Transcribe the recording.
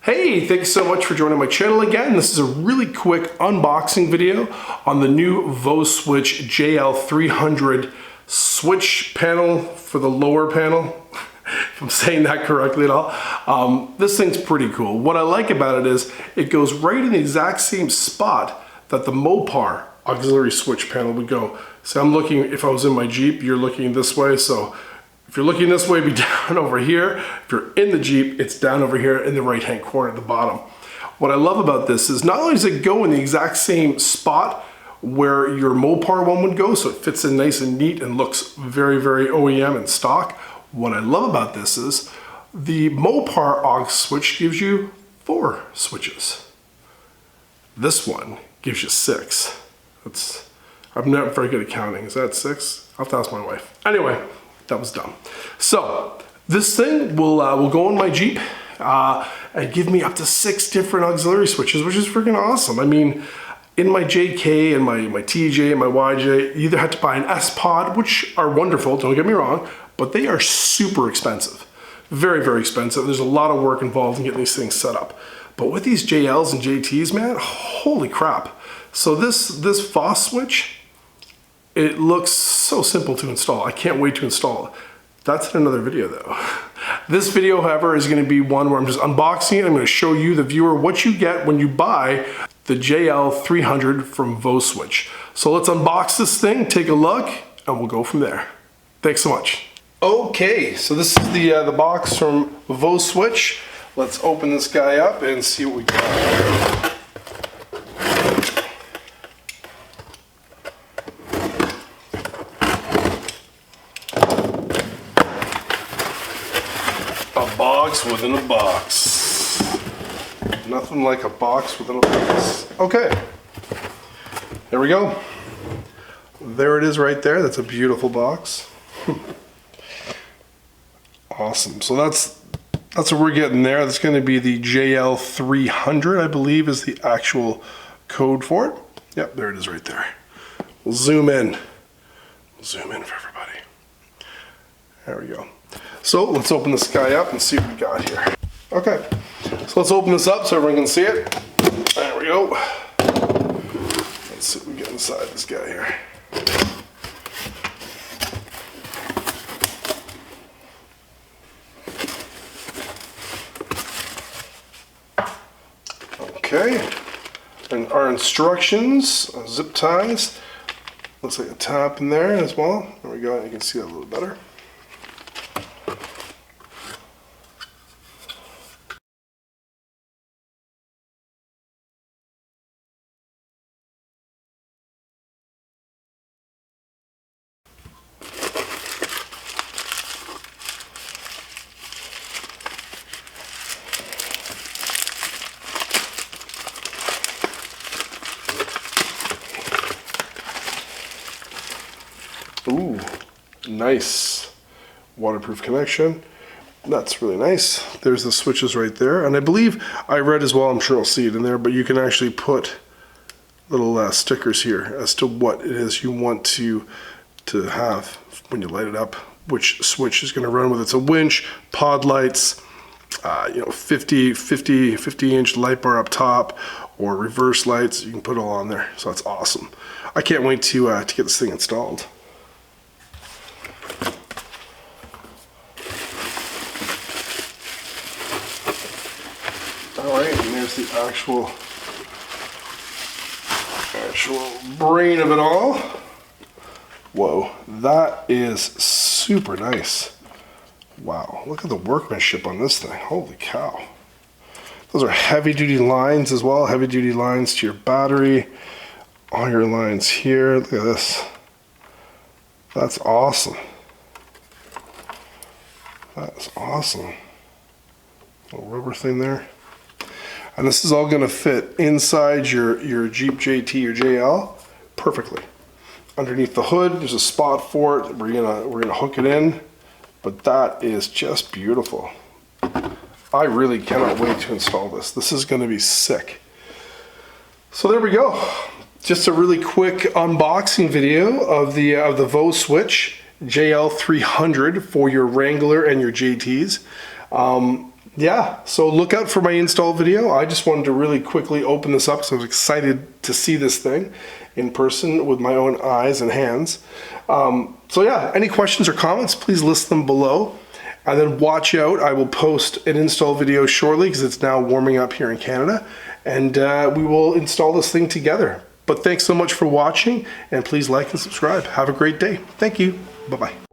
Hey, thanks so much for joining my channel again. This is a really quick unboxing video on the new Voswitch JL300 switch panel for the lower panel, if I'm saying that correctly at all. This thing's pretty cool. What I like about it is it goes right in the exact same spot that the Mopar auxiliary switch panel would go. So I'm looking, if I was in my Jeep, you're looking this way, so if you're looking this way, it'd be down over here. If you're in the Jeep, it's down over here in the right-hand corner at the bottom. What I love about this is not only does it go in the exact same spot where your Mopar one would go, so it fits in nice and neat and looks very, very OEM and stock. What I love about this is the Mopar aux switch gives you 4 switches. This one gives you 6. I'm not very good at counting. Is that 6? I'll have to ask my wife. Anyway. That was dumb. So this thing will go in my Jeep and give me up to 6 different auxiliary switches, which is freaking awesome. I mean, in my JK and my TJ and my YJ, you either had to buy an S-Pod, which are wonderful, don't get me wrong, but they are super expensive. Very, very expensive. There's a lot of work involved in getting these things set up. But with these JLs and JTs, man, holy crap. So this Voswitch, it looks so simple to install. I can't wait to install it. That's in another video though. This video, however, is gonna be one where I'm just unboxing it. I'm gonna show you, the viewer, what you get when you buy the JL300 from Voswitch. So let's unbox this thing, take a look, and we'll go from there. Thanks so much. Okay, so this is the box from Voswitch. Let's open this guy up and see what we got. Box within a box. Nothing like a box within a box. Okay, there we go. There it is right there. That's a beautiful box. Awesome. So that's what we're getting there. That's going to be the JL300, I believe, is the actual code for it. Yep, there it is right there. We'll zoom in. We'll zoom in for everybody. There we go. So let's open this guy up and see what we got here. Okay, so let's open this up so everyone can see it. There we go. Let's see what we get inside this guy here. Okay, and our instructions, zip ties. Looks like a tap in there as well. There we go, you can see that a little better. Ooh, nice waterproof connection. That's really nice. There's the switches right there. And I believe I read as well, I'm sure I'll see it in there, but you can actually put little stickers here as to what it is you want to have when you light it up, which switch is gonna run with it. It's a winch, pod lights, 50-inch light bar up top, or reverse lights. You can put it all on there. So that's awesome. I can't wait to get this thing installed. Alright, and there's the actual brain of it all. Whoa, that is super nice. Wow, look at the workmanship on this thing. Holy cow. Those are heavy duty lines as well, heavy duty lines to your battery. All your lines here, look at this. That's awesome. That's awesome. Little rubber thing there. And this is all gonna fit inside your Jeep JT or JL perfectly. Underneath the hood, there's a spot for it. We're gonna hook it in, but that is just beautiful. I really cannot wait to install this. This is gonna be sick. So there we go. Just a really quick unboxing video of the Voswitch JL300 for your Wrangler and your JTs. yeah, so look out for my install video. I just wanted to really quickly open this up because I was excited to see this thing in person with my own eyes and hands. So yeah, any questions or comments, please list them below. And then watch out, I will post an install video shortly because it's now warming up here in Canada. And we will install this thing together. But thanks so much for watching, and please like and subscribe. Have a great day. Thank you. Bye-bye.